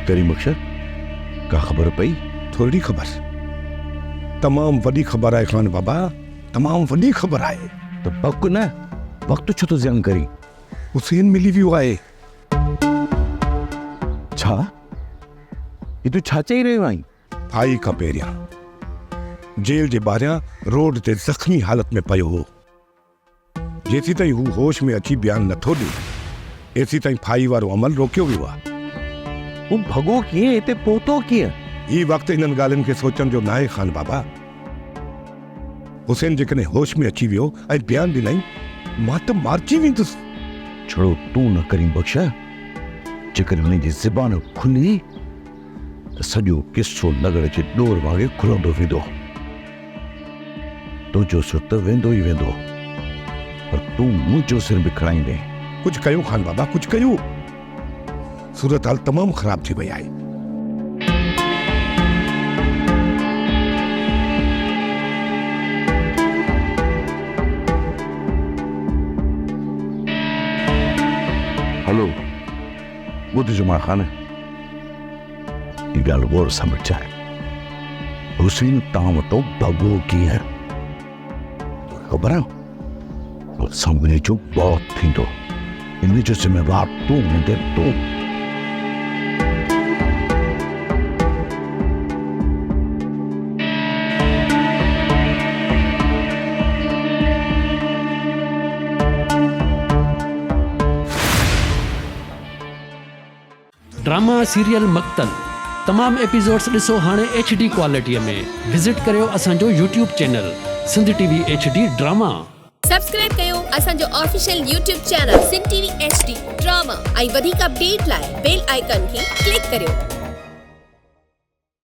तेरी मकसद का खबर पई? थोड़ी खबर, तमाम वडी खबर है खान बाबा, तमाम वडी खबर है। तो पक्क न वक्त छो तो ज़ियान करी। हुसैन मिली वियो आहे। छा ये तू छा चई रहियो आहीं? आई खां पहिरियां जेल जे ॿाहिरियां रोड ते ज़ख़्मी हालत में पियो हो। जेसी ताईं हू होश में अची बयान नथो ॾे, एसी ताईं फाई वारो अमल रोकियो वियो आहे। वो भगो कीअं, हिते पहुतो कीअं? ही वक़्तु इन्हनि ॻाल्हियुनि खे सोचण जो नाहे खान बाबा। हुसैन जेकॾहिं होश में अची वियो ऐं बयान ॾिनई, मां त मारजी वेंदुसि। छोड़ो तूं न करी बख्शा, जेकॾहिं हुन जी ज़बान खुली त सॼो किस्सो नगर जे ॾोर वांगे खुलंदो वेंदो। तुंहिंजो सिर त वेंदो ई वेंदो, पर तूं मुंहिंजो सिर बि खणाईंदे। कुछ कयो खान बाबा, कुछ कयो। सूरत हाल तमाम खराब थी वई आहे। हेलो ॿुध जुमा ख़ान, ये ॻाल्हि गौर सां ॿुधाए, हुसैन तव्हां वटो भॻो कीअं? ख़बर आहे सामने जो बहुत थींदो, इन जो ज़िम्मेवार तूं हूंदे तूं। ड्रामा सीरियल मक्तल तमाम एपिसोड्स ॾिसो हाणे HD क्वालिटीअ में। विज़िट करियो असांजो YouTube channel Sindh TV HD drama. Subscribe कयो असांजो official YouTube channel Sindh TV HD drama ऐं वधीक अपडेट लाइ बेल आइकन खे क्लिक करियो।